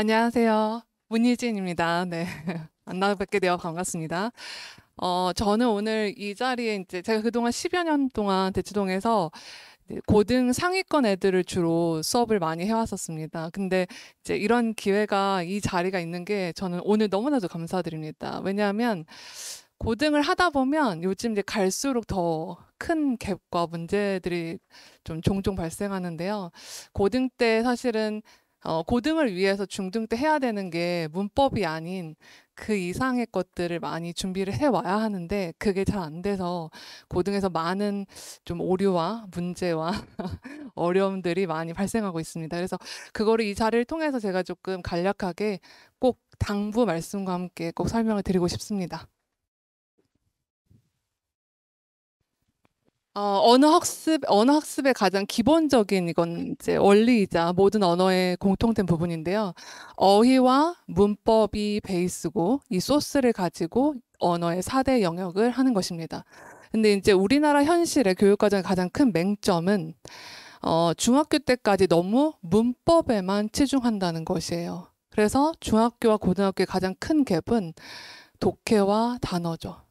안녕하세요. 문희진입니다. 네. 만나 뵙게 되어 반갑습니다. 저는 오늘 이 자리에 이제 제가 그동안 10여 년 동안 대치동에서 이제 고등 상위권 애들을 주로 수업을 많이 해왔었습니다. 근데 이제 이런 기회가 이 자리가 있는 게 저는 오늘 너무나도 감사드립니다. 왜냐하면 고등을 하다 보면 요즘 이제 갈수록 더 큰 갭과 문제들이 좀 종종 발생하는데요. 고등 때 사실은 고등을 위해서 중등 때 해야 되는 게 문법이 아닌 그 이상의 것들을 많이 준비를 해와야 하는데 그게 잘 안 돼서 고등에서 많은 좀 오류와 문제와 어려움들이 많이 발생하고 있습니다. 그래서 그거를 이 자리를 통해서 제가 조금 간략하게 꼭 당부 말씀과 함께 꼭 설명을 드리고 싶습니다. 언어 학습의 가장 기본적인 이건 이제 원리이자 모든 언어의 공통된 부분인데요. 어휘와 문법이 베이스고 이 소스를 가지고 언어의 4대 영역을 하는 것입니다. 근데 이제 우리나라 현실의 교육과정의 가장 큰 맹점은 중학교 때까지 너무 문법에만 치중한다는 것이에요. 그래서 중학교와 고등학교의 가장 큰 갭은 독해와 단어죠.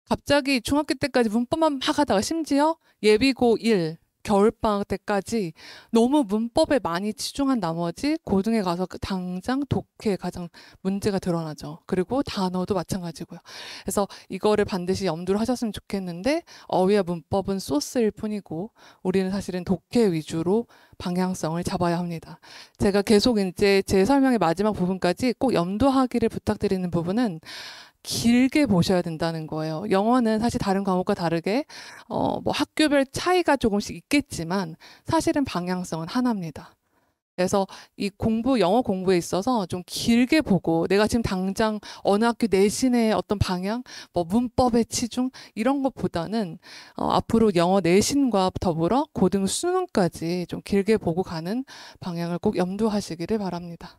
갑자기 중학교 때까지 문법만 막 하다가 심지어 예비고 1, 겨울방학 때까지 너무 문법에 많이 치중한 나머지 고등에 가서 당장 독해에 가장 문제가 드러나죠. 그리고 단어도 마찬가지고요. 그래서 이거를 반드시 염두를 하셨으면 좋겠는데 어휘와 문법은 소스일 뿐이고 우리는 사실은 독해 위주로 방향성을 잡아야 합니다. 제가 계속 이제 제 설명의 마지막 부분까지 꼭 염두하기를 부탁드리는 부분은 길게 보셔야 된다는 거예요. 영어는 사실 다른 과목과 다르게 뭐 학교별 차이가 조금씩 있겠지만 사실은 방향성은 하나입니다. 그래서 이 영어 공부에 있어서 좀 길게 보고 내가 지금 당장 어느 학교 내신의 어떤 방향, 뭐 문법의 치중 이런 것보다는 앞으로 영어 내신과 더불어 고등 수능까지 좀 길게 보고 가는 방향을 꼭 염두하시기를 바랍니다.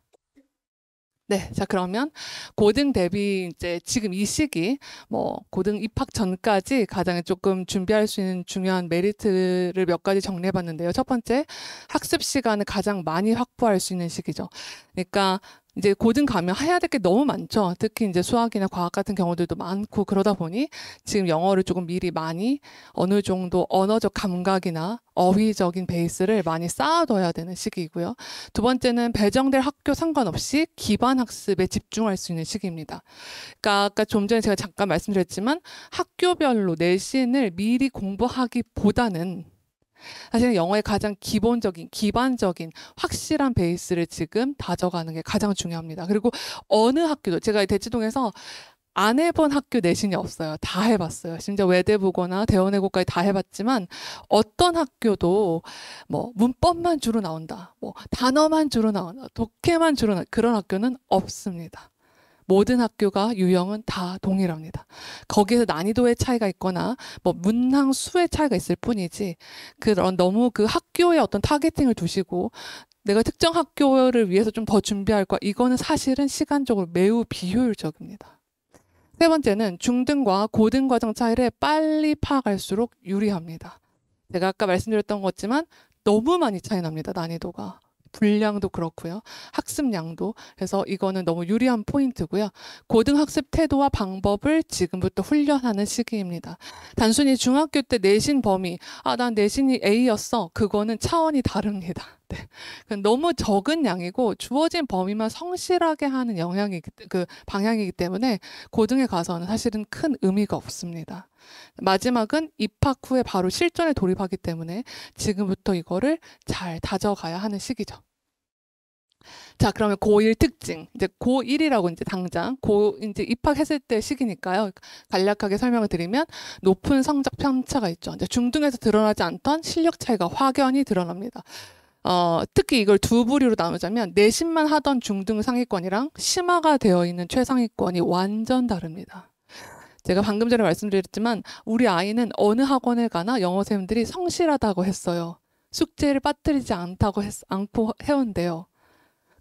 네, 자, 그러면 고등 대비 이제 지금 이 시기, 뭐, 고등 입학 전까지 가장 조금 준비할 수 있는 중요한 메리트를 몇 가지 정리해 봤는데요. 첫 번째, 학습 시간을 가장 많이 확보할 수 있는 시기죠. 그러니까 이제 고등 가면 해야 될 게 너무 많죠. 특히 이제 수학이나 과학 같은 경우들도 많고 그러다 보니 지금 영어를 조금 미리 많이 어느 정도 언어적 감각이나 어휘적인 베이스를 많이 쌓아둬야 되는 시기이고요. 두 번째는 배정될 학교 상관없이 기반 학습에 집중할 수 있는 시기입니다. 그러니까 아까 좀 전에 제가 잠깐 말씀드렸지만 학교별로 내신을 미리 공부하기보다는 사실 영어의 가장 기본적인, 기반적인 확실한 베이스를 지금 다져가는 게 가장 중요합니다. 그리고 어느 학교도 제가 대치동에서 안 해본 학교 내신이 없어요. 다 해봤어요. 심지어 외대부고나 대원외고까지 다 해봤지만 어떤 학교도 뭐 문법만 주로 나온다, 뭐 단어만 주로 나온다, 독해만 주로 나온다 그런 학교는 없습니다. 모든 학교가 유형은 다 동일합니다. 거기에서 난이도의 차이가 있거나 뭐 문항 수의 차이가 있을 뿐이지 그런 너무 그 학교의 어떤 타겟팅을 두시고 내가 특정 학교를 위해서 좀 더 준비할 거야. 이거는 사실은 시간적으로 매우 비효율적입니다. 세 번째는 중등과 고등 과정 차이를 빨리 파악할수록 유리합니다. 제가 아까 말씀드렸던 것지만 너무 많이 차이 납니다. 난이도가. 분량도 그렇고요. 학습량도. 그래서 이거는 너무 유리한 포인트고요. 고등학습 태도와 방법을 지금부터 훈련하는 시기입니다. 단순히 중학교 때 내신 범위, 난 내신이 A였어. 그거는 차원이 다릅니다. 네. 그건 너무 적은 양이고 주어진 범위만 성실하게 하는 그 방향이기 때문에 고등에 가서는 사실은 큰 의미가 없습니다. 마지막은 입학 후에 바로 실전에 돌입하기 때문에 지금부터 이거를 잘 다져가야 하는 시기죠. 자, 그러면 고1 특징. 이제 고1이라고 이제 당장 이제 입학했을 때 시기니까요. 간략하게 설명을 드리면 높은 성적 편차가 있죠. 이제 중등에서 드러나지 않던 실력 차이가 확연히 드러납니다. 특히 이걸 두 부류로 나누자면 내신만 하던 중등 상위권이랑 심화가 되어 있는 최상위권이 완전 다릅니다. 제가 방금 전에 말씀드렸지만 우리 아이는 어느 학원에 가나 영어 선생님들이 성실하다고 했어요. 숙제를 빠뜨리지 않고 해온대요.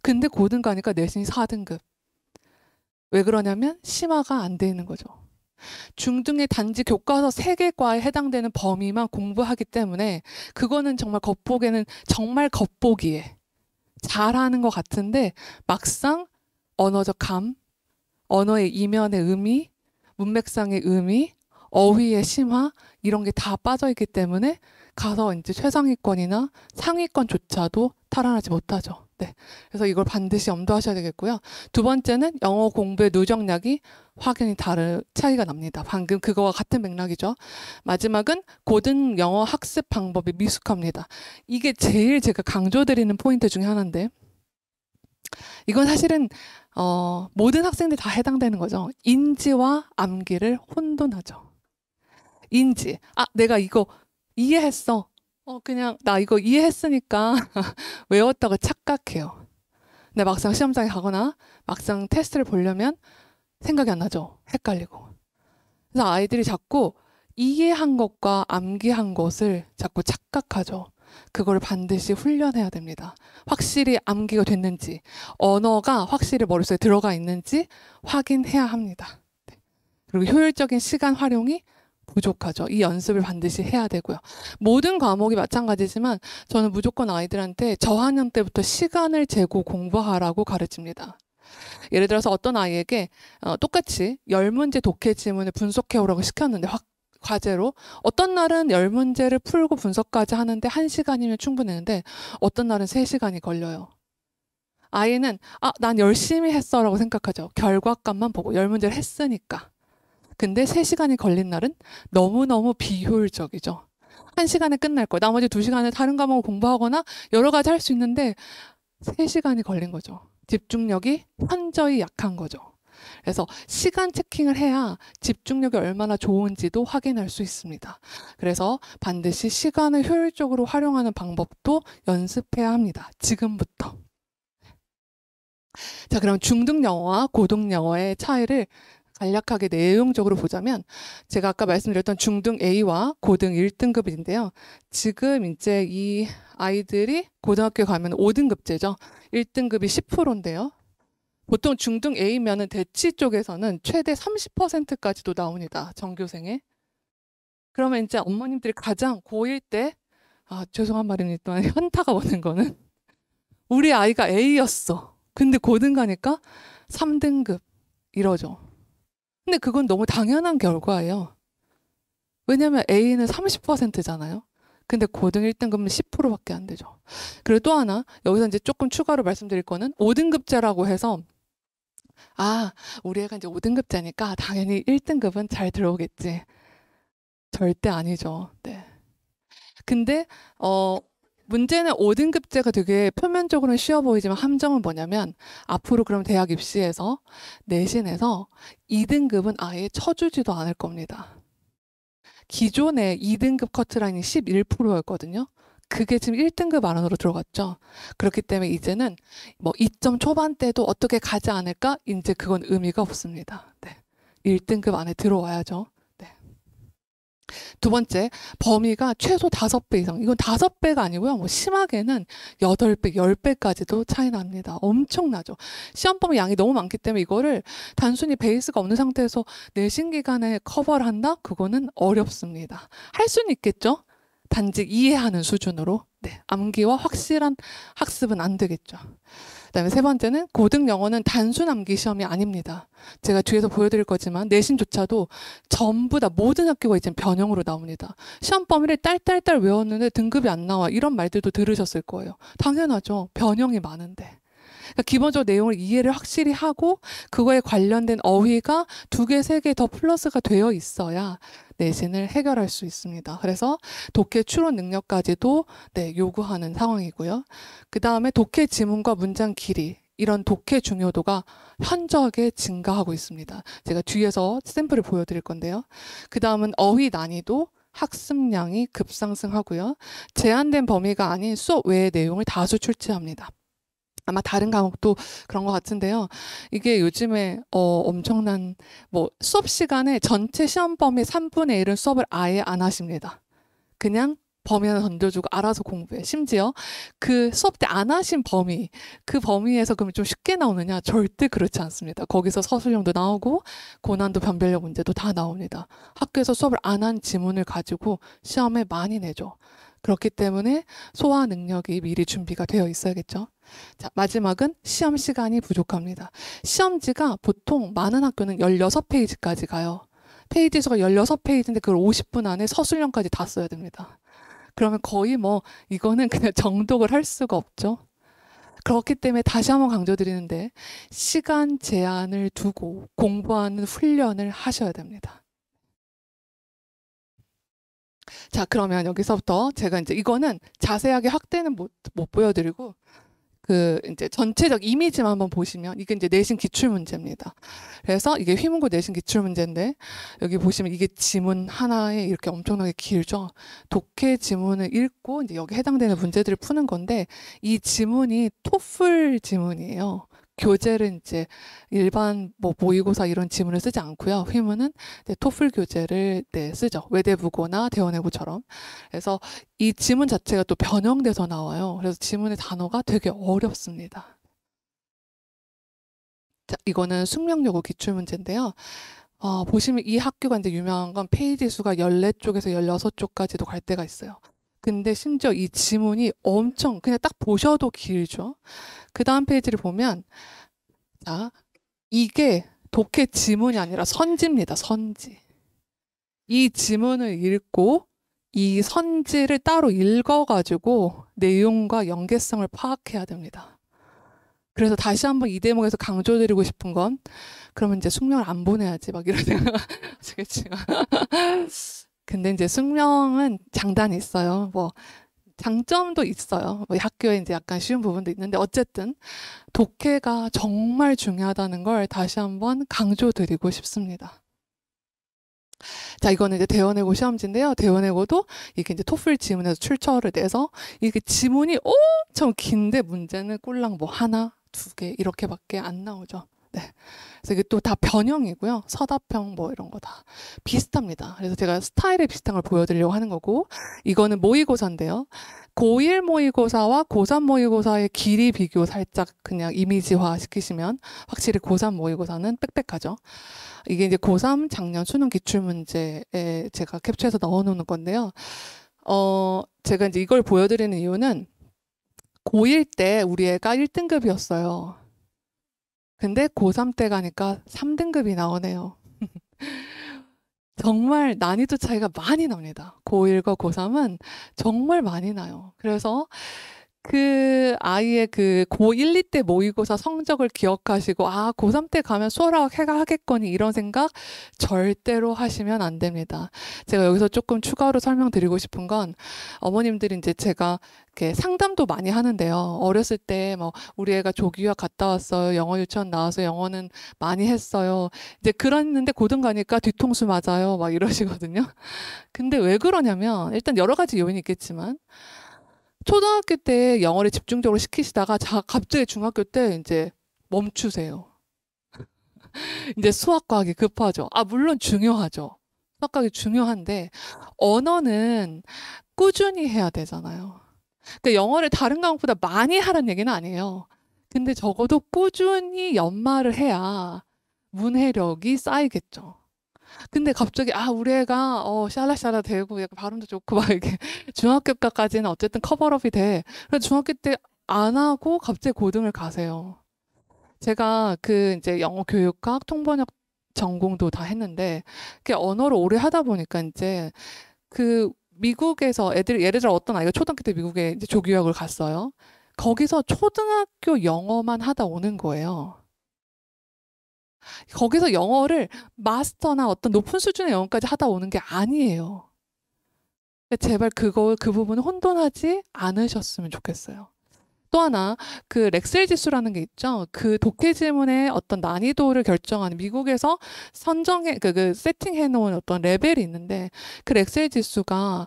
근데 고등 가니까 내신이 4등급. 왜 그러냐면 심화가 안 돼 있는 거죠. 중등의 단지 교과서 3개 과에 해당되는 범위만 공부하기 때문에 그거는 정말 겉보기에 잘하는 것 같은데 막상 언어적 감, 언어의 이면의 의미, 문맥상의 의미, 어휘의 심화 이런 게 다 빠져있기 때문에 가서 이제 최상위권이나 상위권조차도 탈환하지 못하죠. 네. 그래서 이걸 반드시 염두하셔야 되겠고요. 두 번째는 영어 공부의 누적량이 확연히 차이가 납니다. 방금 그거와 같은 맥락이죠. 마지막은 고등 영어 학습 방법이 미숙합니다. 이게 제일 제가 강조드리는 포인트 중에 하나인데 이건 사실은 모든 학생들 다 해당되는 거죠. 인지와 암기를 혼돈하죠. 인지. 내가 이거 이해했어. 그냥 나 이거 이해했으니까 외웠다고 착각해요. 근데 막상 시험장에 가거나 막상 테스트를 보려면 생각이 안 나죠. 헷갈리고. 그래서 아이들이 자꾸 이해한 것과 암기한 것을 자꾸 착각하죠. 그걸 반드시 훈련해야 됩니다. 확실히 암기가 됐는지, 언어가 확실히 머릿속에 들어가 있는지 확인해야 합니다. 그리고 효율적인 시간 활용이 부족하죠. 이 연습을 반드시 해야 되고요. 모든 과목이 마찬가지지만 저는 무조건 아이들한테 저학년 때부터 시간을 재고 공부하라고 가르칩니다. 예를 들어서 어떤 아이에게 똑같이 10문제 독해 지문을 분석해 오라고 시켰는데 과제로 어떤 날은 10문제를 풀고 분석까지 하는데 1시간이면 충분했는데 어떤 날은 3시간이 걸려요. 아이는 난 열심히 했어 라고 생각하죠. 결과값만 보고 10문제를 했으니까. 근데 3시간이 걸린 날은 너무너무 비효율적이죠. 1시간에 끝날 거예요. 나머지 2시간을 다른 과목을 공부하거나 여러 가지 할 수 있는데 3시간이 걸린 거죠. 집중력이 현저히 약한 거죠. 그래서 시간 체킹을 해야 집중력이 얼마나 좋은지도 확인할 수 있습니다. 그래서 반드시 시간을 효율적으로 활용하는 방법도 연습해야 합니다. 지금부터. 자, 그럼 중등 영어와 고등 영어의 차이를 간략하게 내용적으로 보자면 제가 아까 말씀드렸던 중등 A와 고등 1등급인데요. 지금 이제 이 아이들이 고등학교에 가면 5등급제죠. 1등급이 10%인데요. 보통 중등 A면은 대치 쪽에서는 최대 30%까지도 나옵니다. 전교생에. 그러면 이제 어머님들이 가장 고1 때 죄송한 말입니다만 현타가 오는 거는 우리 아이가 A였어. 근데 고등 가니까 3등급 이러죠. 근데 그건 너무 당연한 결과예요. 왜냐면 A는 30%잖아요. 근데 고등 1등급은 10%밖에 안 되죠. 그리고 또 하나, 여기서 이제 조금 추가로 말씀드릴 거는 5등급제라고 해서 우리 애가 이제 5등급제니까 당연히 1등급은 잘 들어오겠지. 절대 아니죠. 네. 근데 문제는 5등급제가 되게 표면적으로는 쉬워 보이지만 함정은 뭐냐면 앞으로 그럼 대학 입시에서 내신에서 2등급은 아예 쳐주지도 않을 겁니다. 기존에 2등급 커트라인이 11%였거든요. 그게 지금 1등급 안으로 들어갔죠. 그렇기 때문에 이제는 뭐 2점 초반대도 어떻게 가지 않을까? 이제 그건 의미가 없습니다. 네. 1등급 안에 들어와야죠. 두 번째, 범위가 최소 5배 이상. 이건 5배가 아니고요. 뭐 심하게는 8배, 10배까지도 차이 납니다. 엄청나죠. 시험 범위 양이 너무 많기 때문에 이거를 단순히 베이스가 없는 상태에서 내신 기간에 커버를 한다? 그거는 어렵습니다. 할 수는 있겠죠. 단지 이해하는 수준으로. 네, 암기와 확실한 학습은 안 되겠죠. 그다음에 세 번째는 고등 영어는 단순 암기 시험이 아닙니다. 제가 뒤에서 보여드릴 거지만 내신조차도 전부 다 모든 학교가 이제 변형으로 나옵니다. 시험 범위를 딸딸딸 외웠는데 등급이 안 나와 이런 말들도 들으셨을 거예요. 당연하죠. 변형이 많은데. 그러니까 기본적으로 내용을 이해를 확실히 하고 그거에 관련된 어휘가 2개, 3개 더 플러스가 되어 있어야 내신을 해결할 수 있습니다. 그래서 독해 추론 능력까지도 요구하는 상황이고요. 그 다음에 독해 지문과 문장 길이 이런 독해 중요도가 현저하게 증가하고 있습니다. 제가 뒤에서 샘플을 보여드릴 건데요. 그 다음은 어휘 난이도 학습량이 급상승하고요. 제한된 범위가 아닌 수업 외의 내용을 다수 출제합니다. 아마 다른 과목도 그런 것 같은데요. 이게 요즘에 엄청난 수업 시간에 전체 시험 범위 3분의 1은 수업을 아예 안 하십니다. 그냥 범위 하나 던져주고 알아서 공부해. 심지어 그 수업 때 안 하신 범위, 그 범위에서 그럼 좀 쉽게 나오느냐? 절대 그렇지 않습니다. 거기서 서술형도 나오고 고난도 변별력 문제도 다 나옵니다. 학교에서 수업을 안 한 지문을 가지고 시험에 많이 내죠. 그렇기 때문에 소화 능력이 미리 준비가 되어 있어야겠죠. 자, 마지막은 시험 시간이 부족합니다. 시험지가 보통 많은 학교는 16페이지까지 가요. 페이지 수가 16페이지인데 그걸 50분 안에 서술형까지 다 써야 됩니다. 그러면 거의 뭐 이거는 그냥 정독을 할 수가 없죠. 그렇기 때문에 다시 한번 강조드리는데 시간 제한을 두고 공부하는 훈련을 하셔야 됩니다. 자, 그러면 여기서부터 제가 이제 이거는 자세하게 확대는 못 보여드리고 그 이제 전체적 이미지만 한번 보시면 이게 이제 내신 기출 문제입니다. 그래서 이게 휘문고 내신 기출 문제인데 여기 보시면 이게 지문 하나에 이렇게 엄청나게 길죠. 독해 지문을 읽고 이제 여기 해당되는 문제들을 푸는 건데 이 지문이 토플 지문이에요. 교재를 이제 일반 뭐 모의고사 이런 지문을 쓰지 않고요. 휘문은 토플 교재를 쓰죠. 외대부고나 대원외고처럼. 그래서 이 지문 자체가 또 변형돼서 나와요. 그래서 지문의 단어가 되게 어렵습니다. 자, 이거는 숙명여고 기출문제인데요. 보시면 이 학교가 이제 유명한 건 페이지 수가 14쪽에서 16쪽까지도 갈 때가 있어요. 근데 심지어 이 지문이 엄청 그냥 딱 보셔도 길죠. 그 다음 페이지를 보면 자, 이게 독해 지문이 아니라 선지입니다. 선지. 이 지문을 읽고 이 선지를 따로 읽어가지고 내용과 연계성을 파악해야 됩니다. 그래서 다시 한번 이 대목에서 강조드리고 싶은 건 그러면 이제 숙명을 안 보내야지 막 이런 생각 하시겠지만 근데 이제 숙명은 장단이 있어요. 뭐 장점도 있어요. 뭐 학교에 이제 약간 쉬운 부분도 있는데 어쨌든 독해가 정말 중요하다는 걸 다시 한번 강조드리고 싶습니다. 자, 이거는 이제 대원외고 시험지인데요. 대원외고도 이게 이제 토플 지문에서 출처를 내서 이게 지문이 엄청 긴데 문제는 꼴랑 뭐 하나, 두 개 이렇게밖에 안 나오죠. 네. 그래서 이게 또 다 변형이고요. 서답형 뭐 이런 거 다 비슷합니다. 그래서 제가 스타일이 비슷한 걸 보여드리려고 하는 거고 이거는 모의고사인데요. 고1 모의고사와 고3 모의고사의 길이 비교 살짝 그냥 이미지화 시키시면 확실히 고3 모의고사는 빽빽하죠. 이게 이제 고3 작년 수능 기출문제에 제가 캡처해서 넣어놓는 건데요. 제가 이제 이걸 보여드리는 이유는 고1 때 우리 애가 1등급이었어요. 근데 고3 때 가니까 3등급이 나오네요. 정말 난이도 차이가 많이 납니다. 고1과 고3은 정말 많이 나요. 그래서 그 아이의 그 고1, 2때 모의고사 성적을 기억하시고 아 고3 때 가면 수월하게 하겠거니 이런 생각 절대로 하시면 안 됩니다. 제가 여기서 조금 추가로 설명드리고 싶은 건 어머님들이 이제 제가 이렇게 상담도 많이 하는데요. 어렸을 때 뭐 우리 애가 조기유학 갔다 왔어요. 영어 유치원 나와서 영어는 많이 했어요. 이제 그랬는데 고등 가니까 뒤통수 맞아요. 막 이러시거든요. 근데 왜 그러냐면 일단 여러 가지 요인이 있겠지만 초등학교 때 영어를 집중적으로 시키시다가 갑자기 중학교 때 이제 멈추세요. 이제 수학 과학이 급하죠. 물론 중요하죠. 수학 과학이 중요한데 언어는 꾸준히 해야 되잖아요. 그러니까 영어를 다른 과목보다 많이 하라는 얘기는 아니에요. 근데 적어도 꾸준히 연마를 해야 문해력이 쌓이겠죠. 근데 갑자기 우리 애가 샬라샬라 되고 약간 발음도 좋고 막 이렇게 중학교까지는 어쨌든 커버업이 돼. 그래서 중학교 때 안 하고 갑자기 고등을 가세요. 제가 그 이제 영어 교육학, 통번역 전공도 다 했는데 그 언어를 오래 하다 보니까 이제 그 미국에서 애들 예를 들어 어떤 아이가 초등학교 때 미국에 이제 조교학을 갔어요. 거기서 초등학교 영어만 하다 오는 거예요. 거기서 영어를 마스터나 어떤 높은 수준의 영어까지 하다 오는 게 아니에요. 제발 그 부분을 혼돈하지 않으셨으면 좋겠어요. 또 하나, 그 렉셀 지수라는 게 있죠. 그 독해 지문의 어떤 난이도를 결정하는 미국에서 세팅해 놓은 어떤 레벨이 있는데 그 렉셀 지수가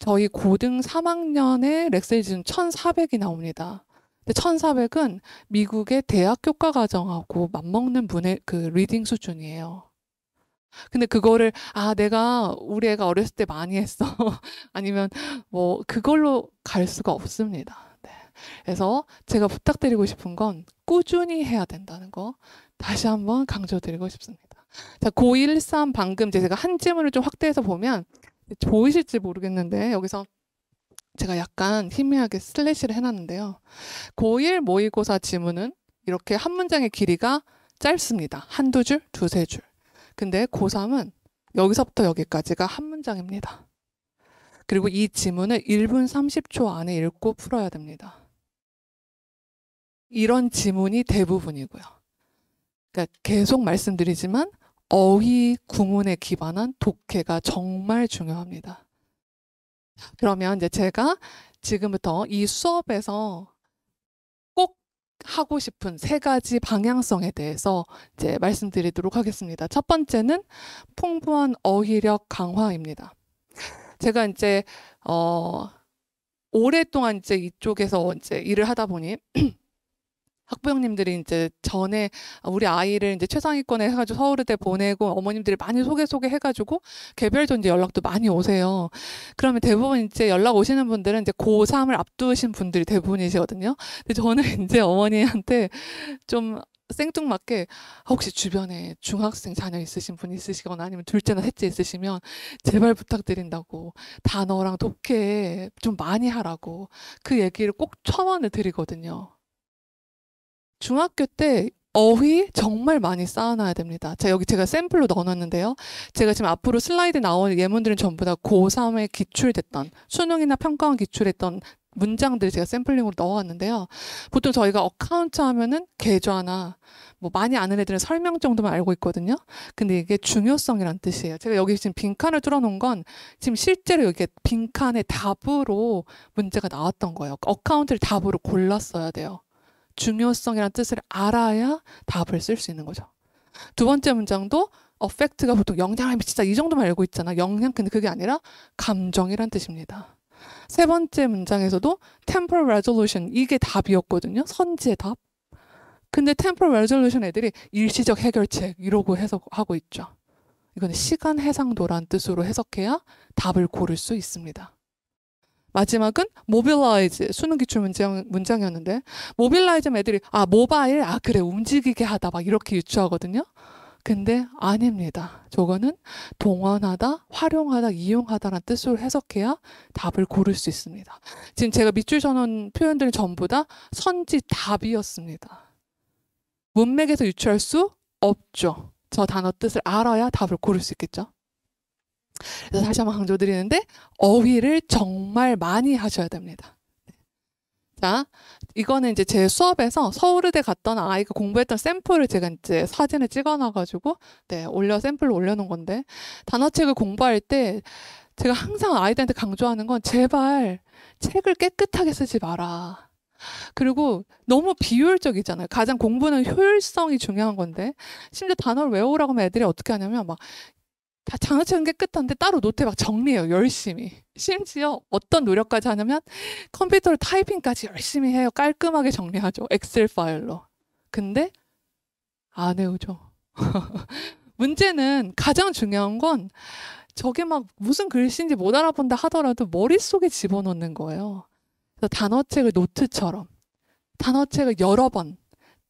저희 고등 3학년에 렉셀 지수는 1,400이 나옵니다. 근데 1,400은 미국의 대학 교과 과정하고 맞먹는 분의 그 리딩 수준이에요. 근데 그거를 내가 우리 애가 어렸을 때 많이 했어. 아니면 뭐 그걸로 갈 수가 없습니다. 네. 그래서 제가 부탁드리고 싶은 건 꾸준히 해야 된다는 거 다시 한번 강조드리고 싶습니다. 자, 고1, 3 방금 제가 한 지문을 좀 확대해서 보면 보이실지 모르겠는데 여기서 제가 약간 희미하게 슬래시를 해놨는데요. 고1 모의고사 지문은 이렇게 한 문장의 길이가 짧습니다. 한두 줄, 두세 줄. 근데 고3은 여기서부터 여기까지가 한 문장입니다. 그리고 이 지문을 1분 30초 안에 읽고 풀어야 됩니다. 이런 지문이 대부분이고요. 그러니까 계속 말씀드리지만 어휘 구문에 기반한 독해가 정말 중요합니다. 그러면 이제 제가 지금부터 이 수업에서 꼭 하고 싶은 세 가지 방향성에 대해서 이제 말씀드리도록 하겠습니다. 첫 번째는 풍부한 어휘력 강화입니다. 제가 이제 오랫동안 이제 이쪽에서 이제 일을 하다 보니 학부형님들이 이제 전에 우리 아이를 이제 최상위권에 해가지고 서울대 보내고 어머님들이 많이 소개해가지고 개별적으로 이제 연락도 많이 오세요. 그러면 대부분 이제 연락 오시는 분들은 이제 고3을 앞두신 분들이 대부분이시거든요. 근데 저는 이제 어머니한테 좀 생뚱맞게 혹시 주변에 중학생 자녀 있으신 분 있으시거나 아니면 둘째나 셋째 있으시면 제발 부탁드린다고 단어랑 독해 좀 많이 하라고 그 얘기를 꼭 첨언을 드리거든요. 중학교 때 어휘 정말 많이 쌓아놔야 됩니다. 자, 여기 제가 샘플로 넣어놨는데요. 제가 지금 앞으로 슬라이드에 나오는 예문들은 전부 다 고3에 기출됐던 수능이나 평가원 기출했던 문장들 제가 샘플링으로 넣어왔는데요. 보통 저희가 어카운트 하면은 계좌나 뭐 많이 아는 애들은 설명 정도만 알고 있거든요. 근데 이게 중요성이란 뜻이에요. 제가 여기 지금 빈칸을 뚫어놓은 건 지금 실제로 여기 빈칸의 답으로 문제가 나왔던 거예요. 어카운트를 답으로 골랐어야 돼요. 중요성이란 뜻을 알아야 답을 쓸 수 있는 거죠. 두 번째 문장도 affect가 보통 영향을 미치다 이 정도만 알고 있잖아. 영향, 근데 그게 아니라 감정이란 뜻입니다. 세 번째 문장에서도 temporal resolution 이게 답이었거든요. 선지의 답. 근데 temporal resolution 애들이 일시적 해결책 이러고 해석하고 있죠. 이건 시간 해상도란 뜻으로 해석해야 답을 고를 수 있습니다. 마지막은 mobilize 수능 기출 문장이었는데 mobilize 애들이 모바일 그래 움직이게 하다 막 이렇게 유추하거든요. 근데 아닙니다. 저거는 동원하다, 활용하다, 이용하다라는 뜻으로 해석해야 답을 고를 수 있습니다. 지금 제가 밑줄 전원 표현들 전부 다 선지 답이었습니다. 문맥에서 유추할 수 없죠. 저 단어 뜻을 알아야 답을 고를 수 있겠죠. 그래서 다시 한번 강조드리는데 어휘를 정말 많이 하셔야 됩니다. 자, 이거는 이제 제 수업에서 서울대 갔던 아이가 공부했던 샘플을 제가 이제 사진을 찍어놔가지고 샘플로 올려놓은 건데 단어책을 공부할 때 제가 항상 아이들한테 강조하는 건 제발 책을 깨끗하게 쓰지 마라. 그리고 너무 비효율적이잖아요. 가장 공부는 효율성이 중요한 건데 심지어 단어를 외우라고 하면 애들이 어떻게 하냐면 막 다 장어책은 깨끗한데 따로 노트에 막 정리해요. 열심히. 심지어 어떤 노력까지 하냐면 컴퓨터로 타이핑까지 열심히 해요. 깔끔하게 정리하죠. 엑셀 파일로. 근데 안 외우죠. 문제는 가장 중요한 건 저게 막 무슨 글씨인지 못 알아본다 하더라도 머릿속에 집어넣는 거예요. 그래서 단어책을 노트처럼 단어책을 여러 번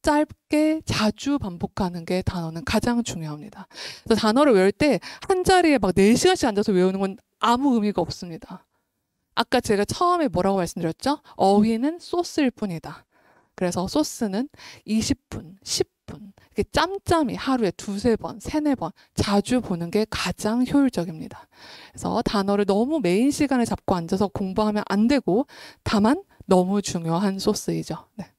짧게 자주 반복하는 게 단어는 가장 중요합니다. 그래서 단어를 외울 때 한 자리에 막 4시간씩 앉아서 외우는 건 아무 의미가 없습니다. 아까 제가 처음에 뭐라고 말씀드렸죠? 어휘는 소스일 뿐이다. 그래서 소스는 20분, 10분 이렇게 짬짬이 하루에 2-3번, 3-4번 자주 보는 게 가장 효율적입니다. 그래서 단어를 너무 메인 시간을 잡고 앉아서 공부하면 안 되고 다만 너무 중요한 소스이죠. 네.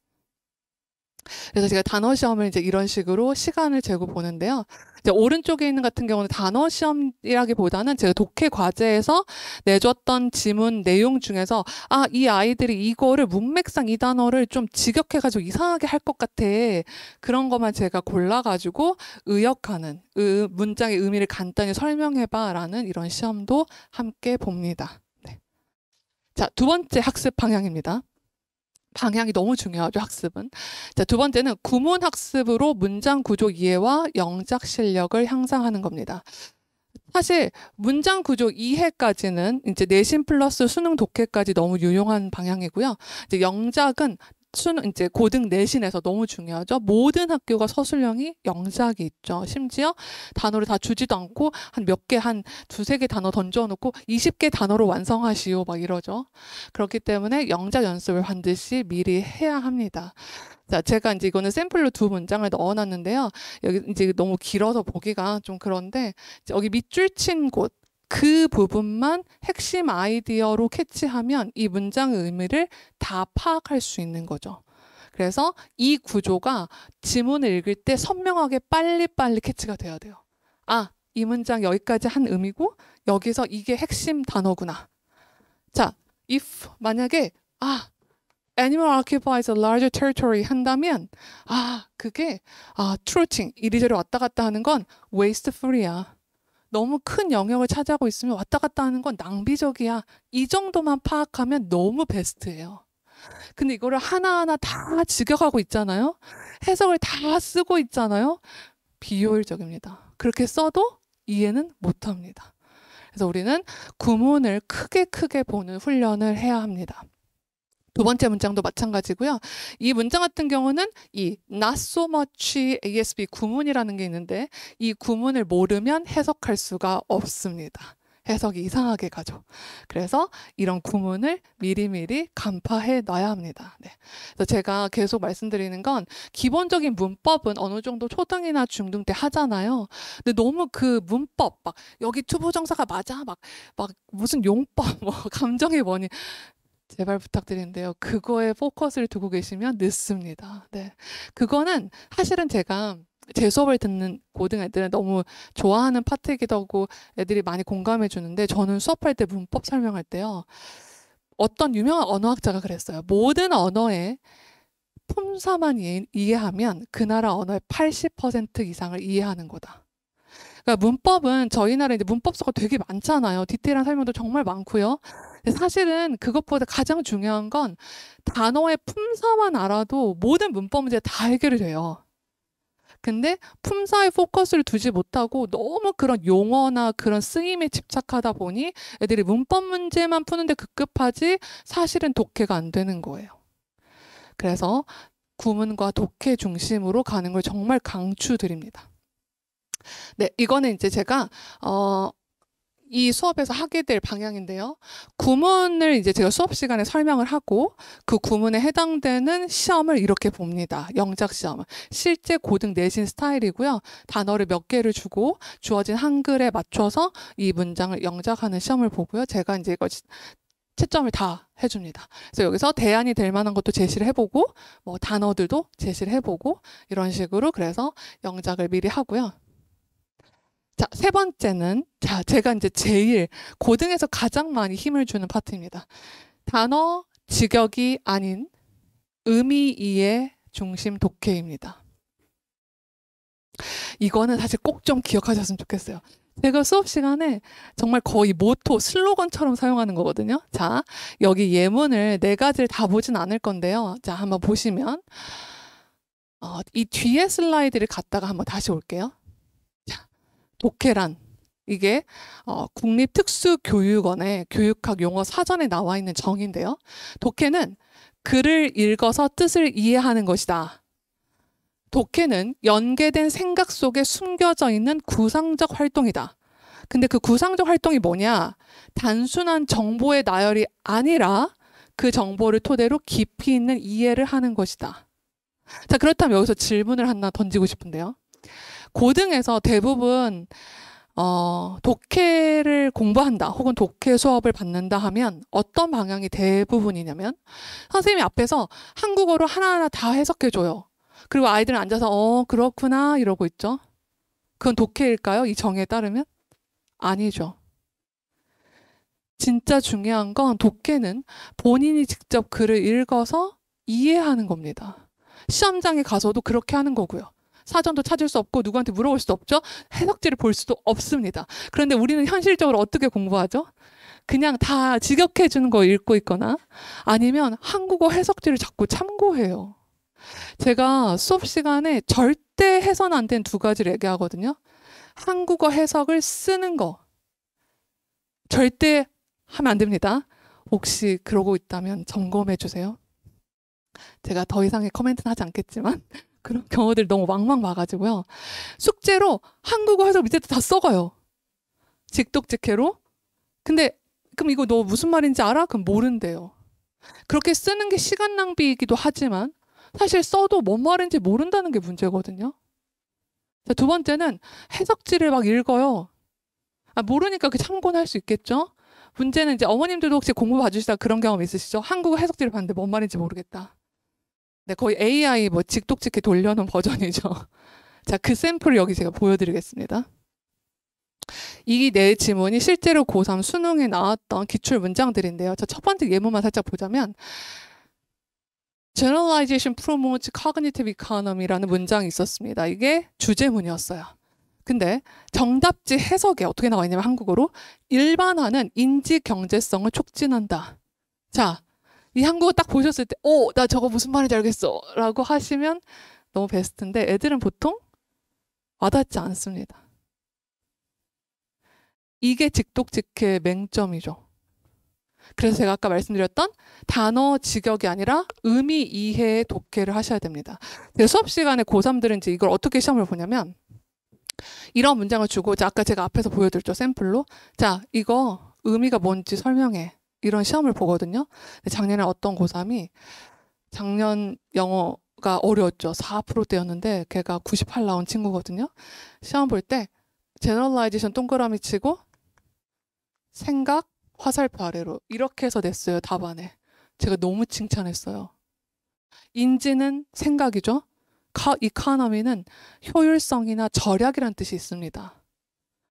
그래서 제가 단어 시험을 이제 이런 식으로 시간을 재고 보는데요. 이제 오른쪽에 있는 같은 경우는 단어 시험이라기보다는 제가 독해 과제에서 내줬던 지문 내용 중에서 이 아이들이 이거를 문맥상 이 단어를 좀 직역해가지고 이상하게 할 것 같아. 그런 것만 제가 골라가지고 의역하는 문장의 의미를 간단히 설명해봐라는 이런 시험도 함께 봅니다. 네. 자, 두 번째 학습 방향입니다. 방향이 너무 중요하죠, 학습은. 자, 두 번째는 구문 학습으로 문장 구조 이해와 영작 실력을 향상하는 겁니다. 사실 문장 구조 이해까지는 이제 내신 플러스 수능 독해까지 너무 유용한 방향이고요. 이제 영작은 이제 고등 내신에서 너무 중요하죠. 모든 학교가 서술형이 영작이 있죠. 심지어 단어를 다 주지도 않고 한 몇 개, 한 두세 개 단어 던져놓고 20개 단어로 완성하시오 막 이러죠. 그렇기 때문에 영작 연습을 반드시 미리 해야 합니다. 자, 제가 이제 이거는 샘플로 두 문장을 넣어놨는데요. 여기 이제 너무 길어서 보기가 좀 그런데 여기 밑줄 친 곳, 그 부분만 핵심 아이디어로 캐치하면 이 문장의 의미를 다 파악할 수 있는 거죠. 그래서 이 구조가 지문을 읽을 때 선명하게 빨리빨리 캐치가 돼야 돼요. 아, 이 문장 여기까지 한 의미고 여기서 이게 핵심 단어구나. 자, if 만약에 animal occupies a larger territory 한다면 그게 트루팅 이리저리 왔다 갔다 하는 건 wasteful이야. 너무 큰 영역을 차지하고 있으면 왔다 갔다 하는 건 낭비적이야. 이 정도만 파악하면 너무 베스트예요. 근데 이거를 하나하나 다 직역하고 있잖아요. 해석을 다 쓰고 있잖아요. 비효율적입니다. 그렇게 써도 이해는 못합니다. 그래서 우리는 구문을 크게 보는 훈련을 해야 합니다. 두 번째 문장도 마찬가지고요. 이 문장 같은 경우는 이 not so much ASB 구문이라는 게 있는데 이 구문을 모르면 해석할 수가 없습니다. 해석이 이상하게 가죠. 그래서 이런 구문을 미리미리 간파해 놔야 합니다. 네. 그래서 제가 계속 말씀드리는 건 기본적인 문법은 어느 정도 초등이나 중등 때 하잖아요. 근데 너무 그 문법 막 여기 투부정사가 맞아 막 무슨 용법 뭐 감정이 뭐니 제발 부탁드리는데요. 그거에 포커스를 두고 계시면 늦습니다. 네. 그거는 사실은 제가 제 수업을 듣는 고등 애들은 너무 좋아하는 파트이기도 하고 애들이 많이 공감해 주는데 저는 수업할 때 문법 설명할 때요. 어떤 유명한 언어학자가 그랬어요. 모든 언어의 품사만 이해하면 그 나라 언어의 80% 이상을 이해하는 거다. 그러니까 문법은 저희 나라에 이제 문법서가 되게 많잖아요. 디테일한 설명도 정말 많고요. 사실은 그것보다 가장 중요한 건 단어의 품사만 알아도 모든 문법 문제 다 해결이 돼요. 근데 품사에 포커스를 두지 못하고 너무 그런 용어나 그런 쓰임에 집착하다 보니 애들이 문법 문제만 푸는데 급급하지 사실은 독해가 안 되는 거예요. 그래서 구문과 독해 중심으로 가는 걸 정말 강추드립니다. 네, 이거는 이제 제가 이 수업에서 하게 될 방향인데요. 구문을 이제 제가 수업 시간에 설명을 하고 그 구문에 해당되는 시험을 이렇게 봅니다. 영작 시험은. 실제 고등 내신 스타일이고요. 단어를 몇 개를 주고 주어진 한글에 맞춰서 이 문장을 영작하는 시험을 보고요. 제가 이제 이거 채점을 다 해줍니다. 그래서 여기서 대안이 될 만한 것도 제시를 해보고 뭐 단어들도 제시를 해보고 이런 식으로 그래서 영작을 미리 하고요. 자, 세 번째는 제가 이제 제일 고등에서 가장 많이 힘을 주는 파트입니다. 단어 직역이 아닌 의미 이해 중심 독해입니다. 이거는 사실 꼭 좀 기억하셨으면 좋겠어요. 제가 수업 시간에 정말 거의 모토, 슬로건처럼 사용하는 거거든요. 자, 여기 예문을 네 가지를 다 보진 않을 건데요. 자, 한번 보시면 이 뒤에 슬라이드를 갖다가 한번 다시 올게요. 독해란 이게 국립특수교육원의 교육학 용어 사전에 나와 있는 정의인데요. 독해는 글을 읽어서 뜻을 이해하는 것이다. 독해는 연계된 생각 속에 숨겨져 있는 구상적 활동이다. 근데 그 구상적 활동이 뭐냐? 단순한 정보의 나열이 아니라 그 정보를 토대로 깊이 있는 이해를 하는 것이다. 자, 그렇다면 여기서 질문을 하나 던지고 싶은데요. 고등에서 대부분 독해를 공부한다 혹은 독해 수업을 받는다 하면 어떤 방향이 대부분이냐면 선생님이 앞에서 한국어로 하나하나 다 해석해줘요. 그리고 아이들은 앉아서 그렇구나 이러고 있죠. 그건 독해일까요? 이 정의에 따르면? 아니죠. 진짜 중요한 건 독해는 본인이 직접 글을 읽어서 이해하는 겁니다. 시험장에 가서도 그렇게 하는 거고요. 사전도 찾을 수 없고 누구한테 물어볼 수도 없죠. 해석지를 볼 수도 없습니다. 그런데 우리는 현실적으로 어떻게 공부하죠? 그냥 다 직역해 주는 거 읽고 있거나 아니면 한국어 해석지를 자꾸 참고해요. 제가 수업 시간에 절대 해서는 안 된 두 가지를 얘기하거든요. 한국어 해석을 쓰는 거 절대 하면 안 됩니다. 혹시 그러고 있다면 점검해 주세요. 제가 더 이상의 코멘트는 하지 않겠지만 그런 경우들 너무 왕왕 와가지고요. 숙제로 한국어 해석 밑에 다 써가요. 직독직해로. 근데 그럼 이거 너 무슨 말인지 알아? 그럼 모른대요. 그렇게 쓰는 게 시간 낭비이기도 하지만 사실 써도 뭔 말인지 모른다는 게 문제거든요. 자, 두 번째는 해석지를 막 읽어요. 모르니까 그 참고는 할 수 있겠죠? 문제는 이제 어머님들도 혹시 공부 봐주시다 그런 경험 있으시죠? 한국어 해석지를 봤는데 뭔 말인지 모르겠다. 네, 거의 AI 뭐 직독직해 돌려놓은 버전이죠. 자, 그 샘플을 여기 제가 보여드리겠습니다. 이 네 지문이 실제로 고3 수능에 나왔던 기출 문장들인데요. 자, 첫 번째 예문만 살짝 보자면 Generalization promotes cognitive economy라는 문장이 있었습니다. 이게 주제문이었어요. 근데 정답지 해석에 어떻게 나와 있냐면 한국어로 일반화는 인지 경제성을 촉진한다. 자, 이 한국어 딱 보셨을 때 나 저거 무슨 말인지 알겠어 라고 하시면 너무 베스트인데 애들은 보통 와닿지 않습니다. 이게 직독직해의 맹점이죠. 그래서 제가 아까 말씀드렸던 단어 직역이 아니라 의미 이해의 독해를 하셔야 됩니다. 수업 시간에 고3들은 이제 이걸 어떻게 시험을 보냐면 이런 문장을 주고 아까 제가 앞에서 보여드렸죠. 샘플로. 자, 이거 의미가 뭔지 설명해. 이런 시험을 보거든요. 근데 작년에 어떤 고3이 작년 영어가 어려웠죠. 4%대였는데 걔가 98 나온 친구거든요. 시험 볼 때 제너럴라이제이션 동그라미 치고 생각 화살표 아래로 이렇게 해서 냈어요. 답안에. 제가 너무 칭찬했어요. 인지는 생각이죠. 이코노미는 효율성이나 절약이라는 뜻이 있습니다.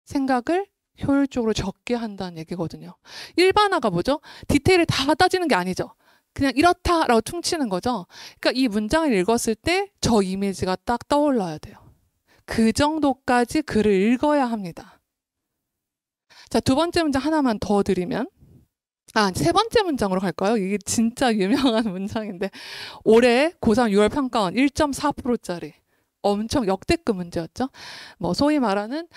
생각을 효율적으로 적게 한다는 얘기거든요. 일반화가 뭐죠? 디테일을 다 따지는 게 아니죠. 그냥 이렇다라고 퉁치는 거죠. 그러니까 이 문장을 읽었을 때 저 이미지가 딱 떠올라야 돼요. 그 정도까지 글을 읽어야 합니다. 자, 두 번째 문장 하나만 더 드리면 세 번째 문장으로 갈까요? 이게 진짜 유명한 문장인데 올해 고3 6월 평가원 1.4%짜리 엄청 역대급 문제였죠. 뭐 소위 말하는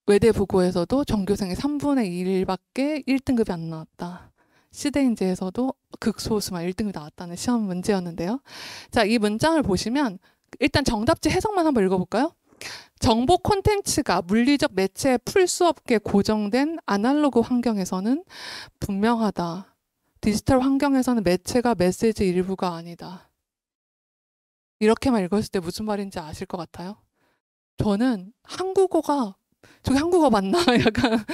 외대 부고에서도 전교생의 3분의 1밖에 1등급이 안 나왔다. 시대인재에서도 극소수만 1등급이 나왔다는 시험 문제였는데요. 자, 이 문장을 보시면 일단 정답지 해석만 한번 읽어볼까요? 정보 콘텐츠가 물리적 매체에 풀 수 없게 고정된 아날로그 환경에서는 분명하다. 디지털 환경에서는 매체가 메시지 일부가 아니다. 이렇게만 읽었을 때 무슨 말인지 아실 것 같아요? 저는 한국어가 저게 한국어 맞나? 약간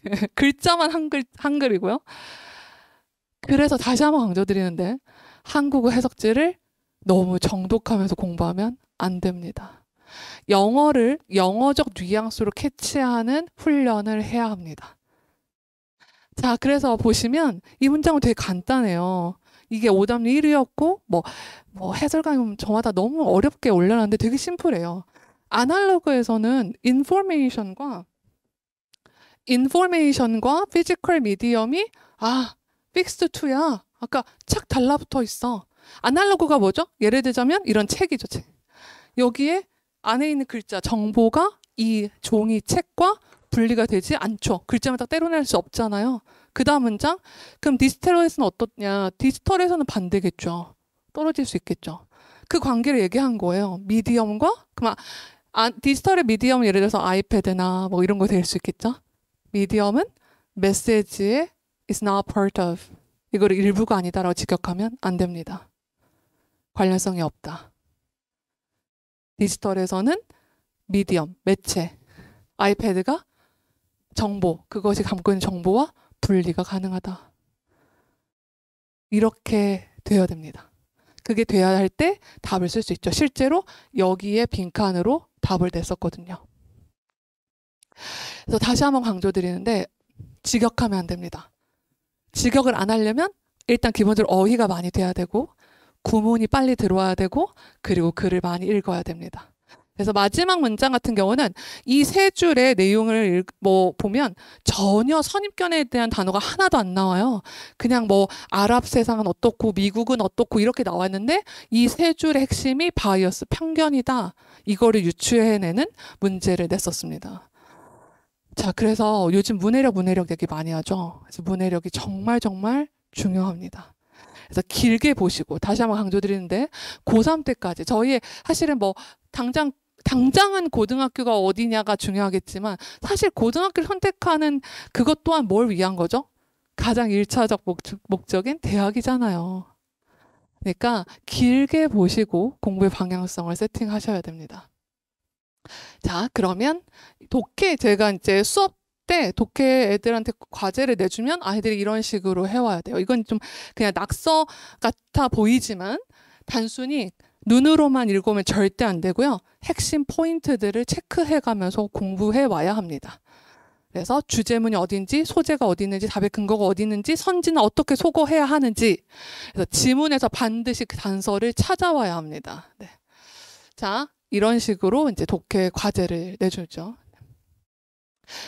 네, 글자만 한글이고요. 그래서 다시 한번 강조드리는데 한국어 해석지를 너무 정독하면서 공부하면 안 됩니다. 영어를 영어적 뉘앙스로 캐치하는 훈련을 해야 합니다. 자, 그래서 보시면 이 문장은 되게 간단해요. 이게 오답률 1위였고 뭐 해설가님 저마다 너무 어렵게 올려놨는데 되게 심플해요. 아날로그에서는 인포메이션과 피지컬 미디엄이 픽스드 2야. 아까 착 달라붙어 있어. 아날로그가 뭐죠? 예를 들자면 이런 책이죠. 책. 여기에 안에 있는 글자, 정보가 이 종이 책과 분리가 되지 않죠. 글자마다 떼어낼 수 없잖아요. 그 다음 문장, 그럼 디지털에서는 어떻냐? 디지털에서는 반대겠죠. 떨어질 수 있겠죠. 그 관계를 얘기한 거예요. 미디엄과, 디지털의 미디엄은 예를 들어서 아이패드나 뭐 이런 거 될 수 있겠죠. 미디엄은 메시지의 is not part of. 이거를 일부가 아니다라고 직역하면 안 됩니다. 관련성이 없다. 디지털에서는 미디엄, 매체, 아이패드가 정보, 그것이 담고 있는 정보와 분리가 가능하다. 이렇게 되어야 됩니다. 그게 돼야 할 때 답을 쓸 수 있죠. 실제로 여기에 빈칸으로 답을 냈었거든요. 그래서 다시 한번 강조드리는데 직역하면 안 됩니다. 직역을 안 하려면 일단 기본적으로 어휘가 많이 돼야 되고 구문이 빨리 들어와야 되고 그리고 글을 많이 읽어야 됩니다. 그래서 마지막 문장 같은 경우는 이 세 줄의 내용을 보면 전혀 선입견에 대한 단어가 하나도 안 나와요. 그냥 아랍 세상은 어떻고 미국은 어떻고 이렇게 나왔는데 이 세 줄의 핵심이 바이어스, 편견이다. 이거를 유추해내는 문제를 냈었습니다. 자, 그래서 요즘 문해력 얘기 많이 하죠. 그래서 문해력이 정말 중요합니다. 그래서 길게 보시고, 다시 한번 강조드리는데, 고3 때까지, 저희의 사실은 뭐, 당장은 고등학교가 어디냐가 중요하겠지만, 사실 고등학교를 선택하는 그것 또한 뭘 위한 거죠? 가장 1차적 목적인 대학이잖아요. 그러니까 길게 보시고 공부의 방향성을 세팅하셔야 됩니다. 자, 그러면 독해, 제가 이제 수업 때 독해 애들한테 과제를 내주면 아이들이 이런 식으로 해와야 돼요. 이건 좀 그냥 낙서 같아 보이지만 단순히 눈으로만 읽으면 절대 안 되고요. 핵심 포인트들을 체크해가면서 공부해 와야 합니다. 그래서 주제문이 어딘지, 소재가 어디 있는지, 답의 근거가 어디 있는지, 선지는 어떻게 소거해야 하는지, 그래서 지문에서 반드시 그 단서를 찾아와야 합니다. 네. 자, 이런 식으로 이제 독해 과제를 내주죠.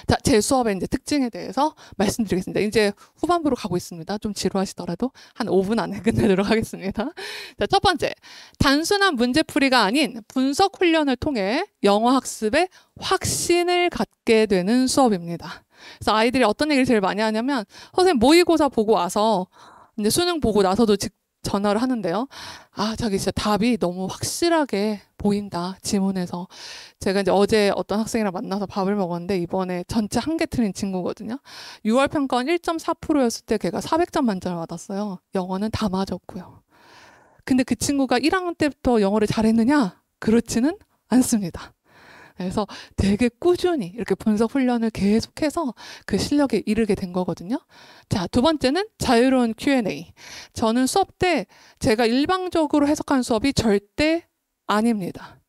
자, 제 수업의 이제 특징에 대해서 말씀드리겠습니다. 이제 후반부로 가고 있습니다. 좀 지루하시더라도 한 5분 안에 끝내도록 하겠습니다. 자, 첫 번째, 단순한 문제풀이가 아닌 분석 훈련을 통해 영어 학습에 확신을 갖게 되는 수업입니다. 그래서 아이들이 어떤 얘기를 제일 많이 하냐면, 선생님 모의고사 보고 와서 이제 수능 보고 나서도 전화를 하는데요. 아, 자기 진짜 답이 너무 확실하게 보인다, 지문에서. 제가 이제 어제 어떤 학생이랑 만나서 밥을 먹었는데, 이번에 전체 한 개 틀린 친구거든요. 6월 평가원 1.4%였을 때 걔가 400점 만점을 받았어요. 영어는 다 맞았고요. 근데 그 친구가 1학년 때부터 영어를 잘했느냐? 그렇지는 않습니다. 그래서 되게 꾸준히 이렇게 분석 훈련을 계속해서 그 실력에 이르게 된 거거든요. 자, 두 번째는 자유로운 Q&A. 저는 수업 때 제가 일방적으로 해석한 수업이 절대 아닙니다.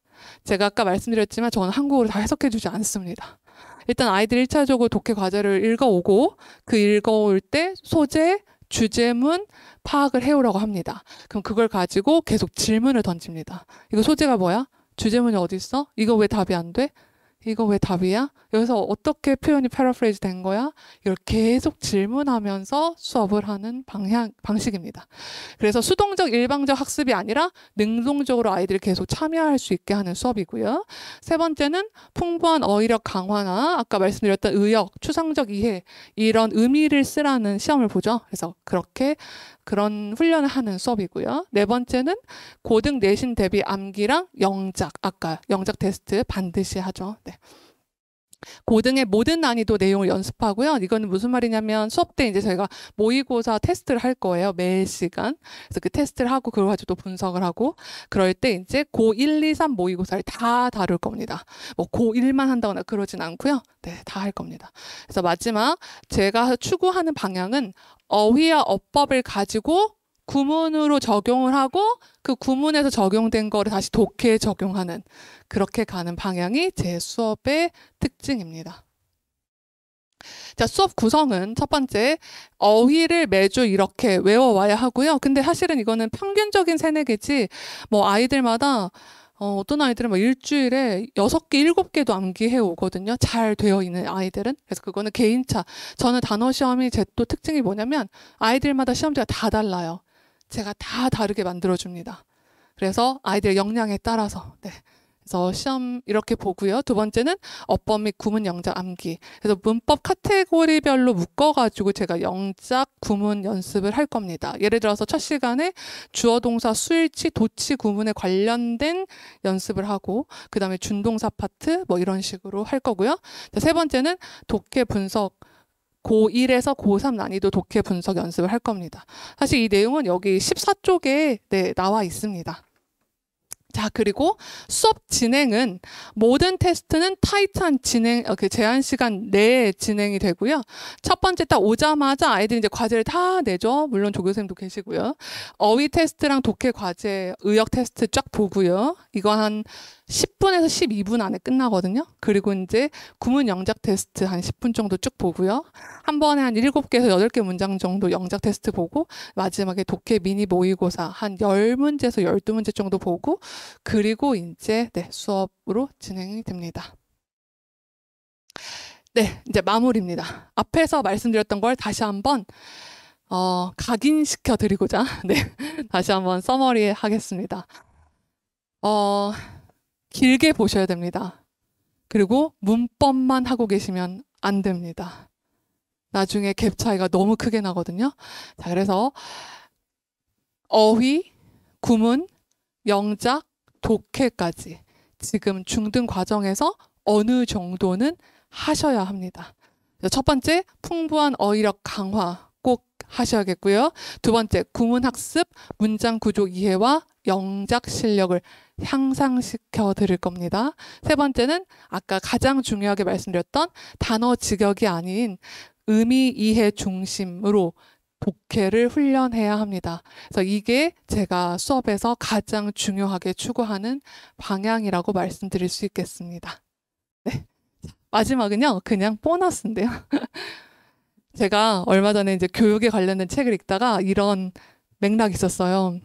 제가 아까 말씀드렸지만 저는 한국어로 다 해석해 주지 않습니다. 일단 아이들 1차적으로 독해 과제를 읽어오고 그 읽어올 때 소재, 주제문 파악을 해오라고 합니다. 그럼 그걸 가지고 계속 질문을 던집니다. 이거 소재가 뭐야? 주제문이 어디 있어? 이거 왜 답이 안 돼? 이거 왜 답이야? 여기서 어떻게 표현이 패러프레이즈 된 거야? 이걸 계속 질문하면서 수업을 하는 방식입니다. 그래서 수동적 일방적 학습이 아니라 능동적으로 아이들이 계속 참여할 수 있게 하는 수업이고요. 세 번째는 풍부한 어휘력 강화나 아까 말씀드렸던 의역, 추상적 이해 이런 의미를 쓰라는 시험을 보죠. 그래서 그런 훈련을 하는 수업이고요. 네 번째는 고등 내신 대비 암기랑 영작, 아까 영작 테스트 반드시 하죠. 네. 고등의 모든 난이도 내용을 연습하고요. 이거는 무슨 말이냐면 수업 때 이제 저희가 모의고사 테스트를 할 거예요. 매 시간. 그래서 그 테스트를 하고 그걸 가지고 또 분석을 하고 그럴 때 이제 고1, 2, 3 모의고사를 다 다룰 겁니다. 뭐 고1만 한다거나 그러진 않고요. 네, 다 할 겁니다. 그래서 마지막 제가 추구하는 방향은 어휘와 어법을 가지고 구문으로 적용을 하고 그 구문에서 적용된 거를 다시 독해에 적용하는 그렇게 가는 방향이 제 수업의 특징입니다. 자, 수업 구성은 첫 번째, 어휘를 매주 이렇게 외워와야 하고요. 근데 사실은 이거는 평균적인 세뇌겠지, 뭐 아이들마다 어떤 아이들은 뭐 일주일에 6개, 7개도 암기해 오거든요. 잘 되어 있는 아이들은. 그래서 그거는 개인차. 저는 단어 시험이 제 또 특징이 뭐냐면 아이들마다 시험지가 다 달라요. 제가 다 다르게 만들어줍니다. 그래서 아이들의 역량에 따라서. 네. 그래서 시험 이렇게 보고요. 두 번째는 어법 및 구문 영작 암기. 그래서 문법 카테고리별로 묶어가지고 제가 영작 구문 연습을 할 겁니다. 예를 들어서 첫 시간에 주어 동사 수일치 도치 구문에 관련된 연습을 하고 그 다음에 준동사 파트 뭐 이런 식으로 할 거고요. 자, 세 번째는 독해 분석. 고1에서 고3 난이도 독해 분석 연습을 할 겁니다. 사실 이 내용은 여기 14쪽에 네, 나와 있습니다. 자, 그리고 수업 진행은 모든 테스트는 타이트한 그 제한 시간 내에 진행이 되고요. 첫 번째 딱 오자마자 아이들이 이제 과제를 다 내죠. 물론 조교생도 계시고요. 어휘 테스트랑 독해 과제, 의역 테스트 쫙 보고요. 이거 한 10분에서 12분 안에 끝나거든요. 그리고 이제 구문 영작 테스트 한 10분 정도 쭉 보고요. 한 번에 한 7개에서 8개 문장 정도 영작 테스트 보고 마지막에 독해 미니 모의고사 한 10문제에서 12문제 정도 보고 그리고 이제 네, 수업으로 진행이 됩니다. 네, 이제 마무리입니다. 앞에서 말씀드렸던 걸 다시 한번 각인시켜 드리고자 네, 다시 한번 서머리 하겠습니다. 길게 보셔야 됩니다. 그리고 문법만 하고 계시면 안 됩니다. 나중에 갭 차이가 너무 크게 나거든요. 자, 그래서 어휘, 구문, 영작, 독해까지 지금 중등 과정에서 어느 정도는 하셔야 합니다. 첫 번째, 풍부한 어휘력 강화 꼭 하셔야겠고요. 두 번째, 구문 학습, 문장 구조 이해와 영작 실력을 향상시켜 드릴 겁니다. 세 번째는 아까 가장 중요하게 말씀드렸던 단어 직역이 아닌 의미 이해 중심으로 독해를 훈련해야 합니다. 그래서 이게 제가 수업에서 가장 중요하게 추구하는 방향이라고 말씀드릴 수 있겠습니다. 네. 마지막은요, 그냥 보너스인데요. 제가 얼마 전에 이제 교육에 관련된 책을 읽다가 이런 맥락이 있었어요.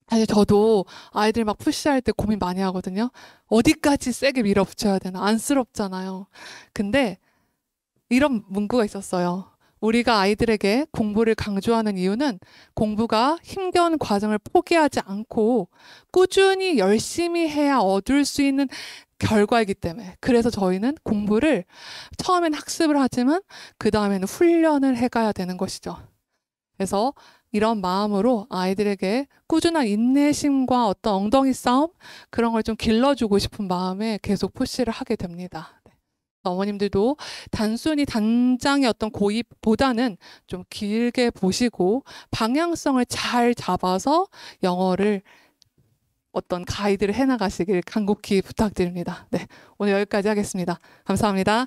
사실 저도 아이들 막 푸시할 때 고민 많이 하거든요. 어디까지 세게 밀어붙여야 되나? 안쓰럽잖아요. 근데 이런 문구가 있었어요. 우리가 아이들에게 공부를 강조하는 이유는 공부가 힘겨운 과정을 포기하지 않고 꾸준히 열심히 해야 얻을 수 있는 결과이기 때문에. 그래서 저희는 공부를 처음엔 학습을 하지만 그 다음에는 훈련을 해가야 되는 것이죠. 그래서 이런 마음으로 아이들에게 꾸준한 인내심과 어떤 엉덩이 싸움 그런 걸 좀 길러주고 싶은 마음에 계속 푸시를 하게 됩니다. 어머님들도 단순히 단장의 어떤 고입보다는 좀 길게 보시고 방향성을 잘 잡아서 영어를 어떤 가이드를 해나가시길 간곡히 부탁드립니다. 네, 오늘 여기까지 하겠습니다. 감사합니다.